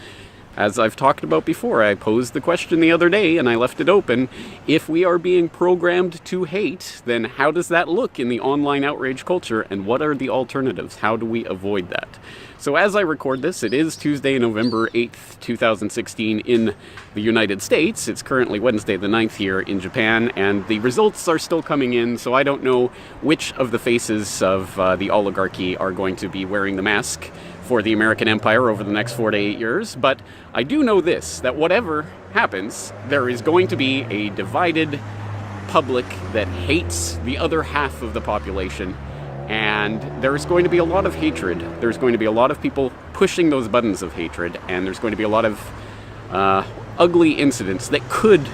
I've talked about before, I posed the question the other day and I left it open. If we are being programmed to hate, then how does that look in the online outrage culture, and what are the alternatives? How do we avoid that? So as I record this, it is Tuesday, November 8th, 2016 in the United States. It's currently Wednesday the 9th here in Japan, and the results are still coming in, so I don't know which of the faces of the oligarchy are going to be wearing the mask for the American empire over the next 4 to 8 years, but I do know this, that whatever happens, there is going to be a divided public that hates the other half of the population, and there's going to be a lot of hatred. There's going to be a lot of people pushing those buttons of hatred, and there's going to be a lot of ugly incidents that could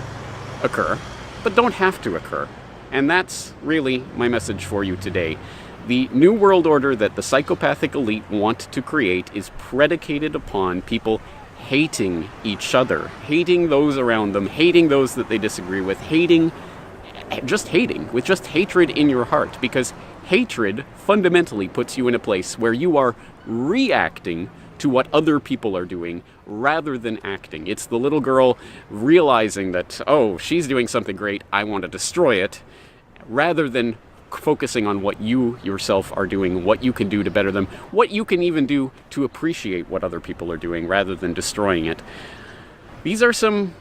occur, but don't have to occur. And that's really my message for you today. The new world order that the psychopathic elite want to create is predicated upon people hating each other, hating those around them, hating those that they disagree with, hating, with just hatred in your heart, because hatred fundamentally puts you in a place where you are reacting to what other people are doing rather than acting. It's the little girl realizing that, oh, she's doing something great, I want to destroy it, rather than focusing on what you yourself are doing, what you can do to better them, what you can even do to appreciate what other people are doing rather than destroying it. These are some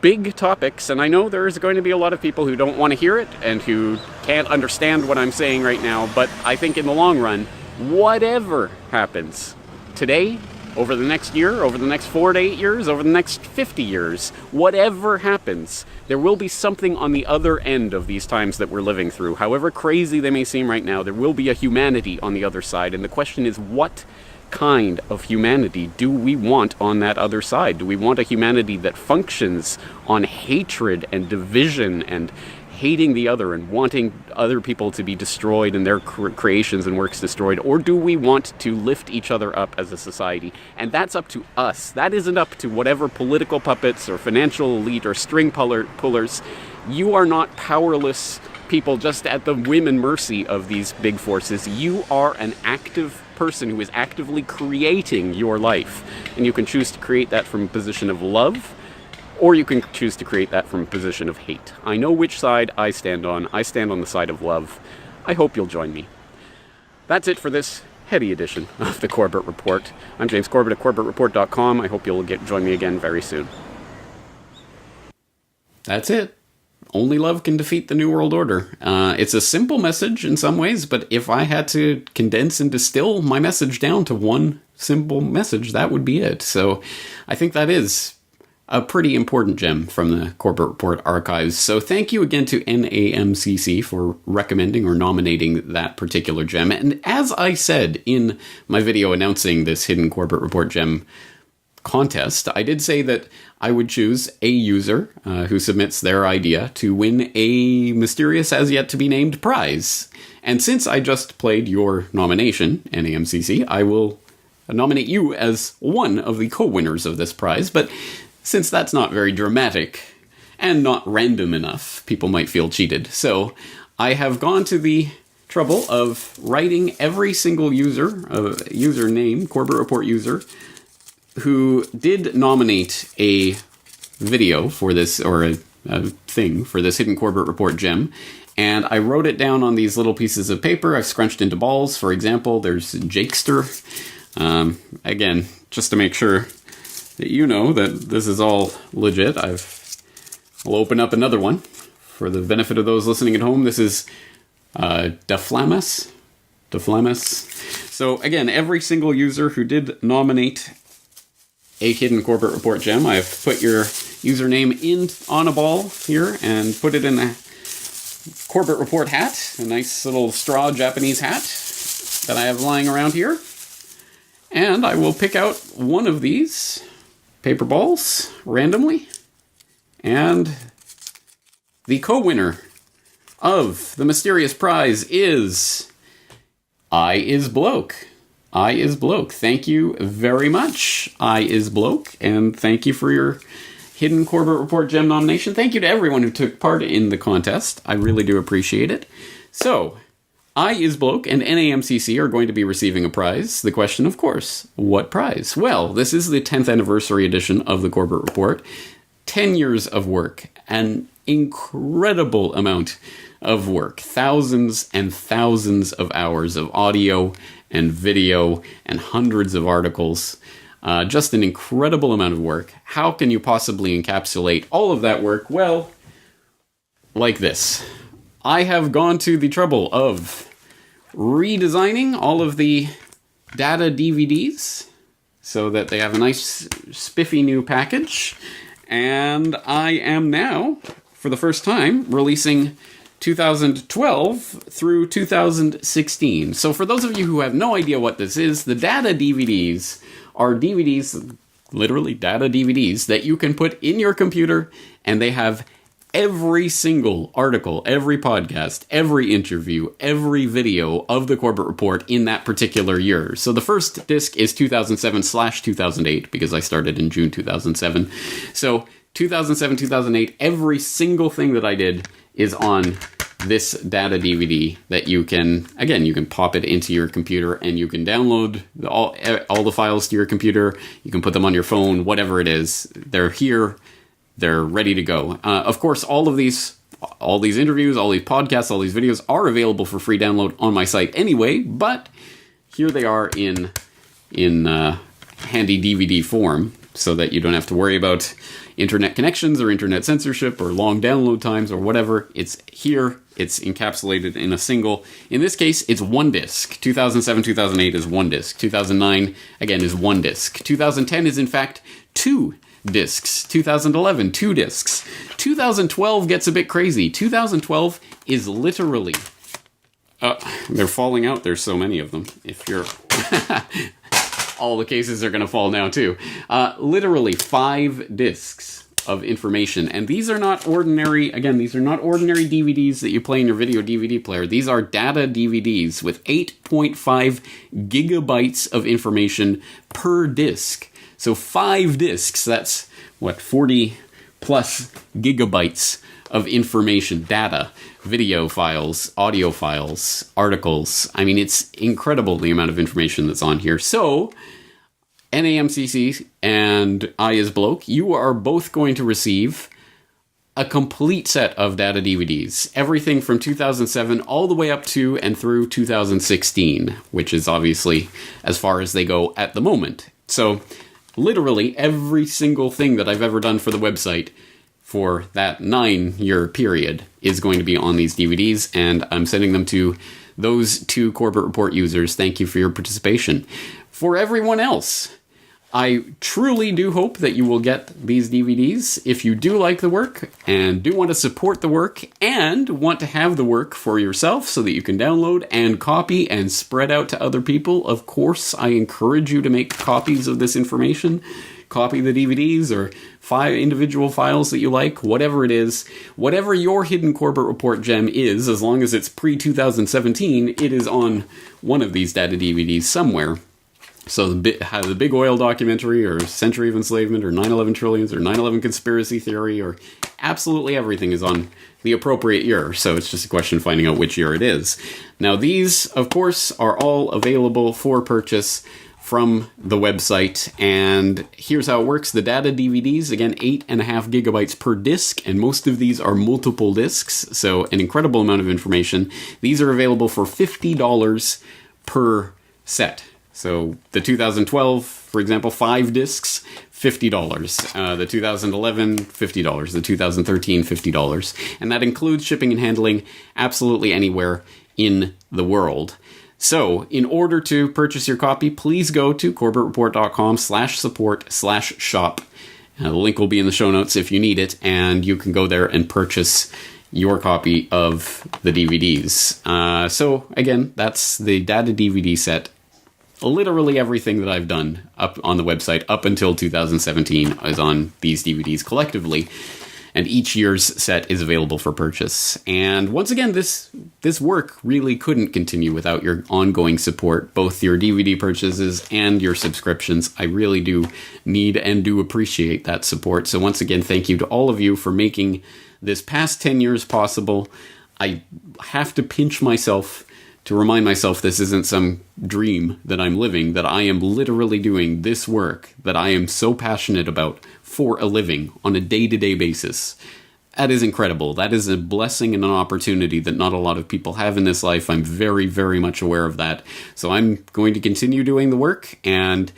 big topics, and I know there's going to be a lot of people who don't want to hear it and who can't understand what I'm saying right now, but I think in the long run, whatever happens today, over the next year, over the next 4 to 8 years, over the next 50 years, whatever happens, there will be something on the other end of these times that we're living through. However crazy they may seem right now, there will be a humanity on the other side, and the question is, what kind of humanity do we want on that other side? Do we want a humanity that functions on hatred and division and hating the other and wanting other people to be destroyed and their creations and works destroyed? Or do we want to lift each other up as a society? And that's up to us. That isn't up to whatever political puppets or financial elite or string pullers. You are not powerless people just at the whim and mercy of these big forces. You are an active person who is actively creating your life. And you can choose to create that from a position of love, or you can choose to create that from a position of hate. I know which side I stand on. I stand on the side of love. I hope you'll join me. That's it for this heady edition of the Corbett Report. I'm James Corbett at CorbettReport.com. I hope you'll join me again very soon. That's it. Only love can defeat the New World Order. It's a simple message in some ways, but if I had to condense and distill my message down to one simple message, that would be it. So I think that is a pretty important gem from the Corbett Report archives. So thank you again to NAMCC for recommending or nominating that particular gem. And as I said in my video announcing this hidden Corbett Report gem contest, I did say that I would choose a user who submits their idea to win a mysterious as yet to be named prize. And since I just played your nomination, NAMCC, I will nominate you as one of the co-winners of this prize. But since that's not very dramatic and not random enough, people might feel cheated. So I have gone to the trouble of writing every single user name, Corbett Report user, who did nominate a video for this, or a thing for this hidden Corbett Report gem, and I wrote it down on these little pieces of paper. I've scrunched into balls. For example, there's Jakester. Again, just to make sure that you know that this is all legit, I'll open up another one for the benefit of those listening at home. This is Deflamus. So again, every single user who did nominate a hidden Corbett Report gem, I've put your username in on a ball here and put it in a Corbett Report hat, a nice little straw Japanese hat that I have lying around here. And I will pick out one of these paper balls randomly, and the co-winner of the mysterious prize is I is Bloke. I is Bloke. Thank you very much, I is Bloke, and thank you for your hidden Corbett Report gem nomination. Thank you to everyone who took part in the contest. I really do appreciate it. So, I is Bloke and NAMCC are going to be receiving a prize. The question, of course, what prize? Well, this is the 10th anniversary edition of the Corbett Report. 10 years of work, an incredible amount of work, thousands and thousands of hours of audio and video and hundreds of articles. Just an incredible amount of work. How can you possibly encapsulate all of that work? Well, like this. I have gone to the trouble of redesigning all of the data DVDs so that they have a nice spiffy new package. And I am now, for the first time, releasing 2012 through 2016. So for those of you who have no idea what this is, the data DVDs are DVDs, literally data DVDs, that you can put in your computer, and they have every single article, every podcast, every interview, every video of the Corbett Report in that particular year. So the first disc is 2007/2008, because I started in June 2007. So 2007, 2008, every single thing that I did is on this data DVD that you can pop it into your computer and you can download all the files to your computer. You can put them on your phone, whatever it is. They're here. They're ready to go. Of course, all these interviews, all these podcasts, all these videos are available for free download on my site anyway, but here they are in handy DVD form so that you don't have to worry about internet connections or internet censorship or long download times or whatever. It's here. It's encapsulated in a single. In this case, it's one disc. 2007, 2008 is one disc. 2009, again, is one disc. 2010 is, in fact, two discs. 2011, two discs. 2012 gets a bit crazy. 2012 is literally... they're falling out. There's so many of them. If you're... all the cases are going to fall now, too. Literally 5 discs of information. And these are not ordinary... Again, these are not ordinary DVDs that you play in your video DVD player. These are data DVDs with 8.5 gigabytes of information per disc. So 5 discs, that's, 40 plus gigabytes of information, data, video files, audio files, articles. I mean, it's incredible the amount of information that's on here. So, NAMCC and I as Bloke, you are both going to receive a complete set of data DVDs. Everything from 2007 all the way up to and through 2016, which is obviously as far as they go at the moment. So, literally every single thing that I've ever done for the website for that 9-year period is going to be on these DVDs, and I'm sending them to those 2 Corbett Report users. Thank you for your participation. For everyone else, I truly do hope that you will get these DVDs. If you do like the work and do want to support the work and want to have the work for yourself so that you can download and copy and spread out to other people, of course, I encourage you to make copies of this information. Copy the DVDs or 5 individual files that you like, whatever it is. Whatever your hidden Corbett Report gem is, as long as it's pre-2017, it is on one of these data DVDs somewhere. So the Big Oil documentary, or Century of Enslavement, or 9/11 Trillions, or 9/11 Conspiracy Theory, or absolutely everything is on the appropriate year. So it's just a question of finding out which year it is. Now these, of course, are all available for purchase from the website, and here's how it works. The data DVDs, again, 8.5 gigabytes per disc, and most of these are multiple discs, so an incredible amount of information. These are available for $50 per set. So the 2012, for example, 5 discs, $50. The 2011, $50. The 2013, $50. And that includes shipping and handling absolutely anywhere in the world. So, in order to purchase your copy, please go to corbettreport.com/support/shop. The link will be in the show notes if you need it, and you can go there and purchase your copy of the DVDs. So, again, that's the data DVD set. Literally everything that I've done up on the website up until 2017 is on these DVDs collectively. And each year's set is available for purchase. And once again, this work really couldn't continue without your ongoing support, both your DVD purchases and your subscriptions. I really do need and do appreciate that support. So once again, thank you to all of you for making this past 10 years possible. I have to pinch myself to remind myself this isn't some dream that I'm living, that I am literally doing this work that I am so passionate about for a living on a day-to-day basis. That is incredible. That is a blessing and an opportunity that not a lot of people have in this life. I'm very, very much aware of that. So I'm going to continue doing the work, and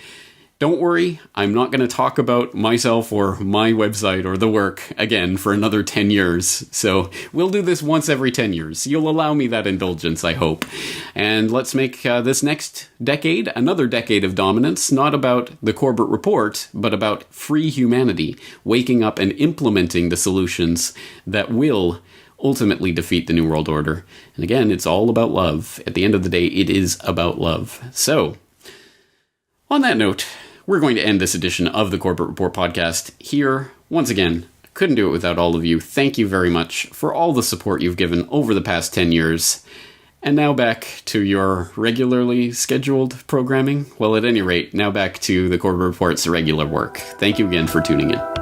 don't worry, I'm not going to talk about myself or my website or the work again for another 10 years. So we'll do this once every 10 years. You'll allow me that indulgence, I hope. And let's make this next decade another decade of dominance, not about the Corbett Report, but about free humanity, waking up and implementing the solutions that will ultimately defeat the New World Order. And again, it's all about love. At the end of the day, it is about love. So, on that note, we're going to end this edition of the Corbett Report podcast here. Once again, couldn't do it without all of you. Thank you very much for all the support you've given over the past 10 years. And now back to your regularly scheduled programming. Well, at any rate, now back to the Corbett Report's regular work. Thank you again for tuning in.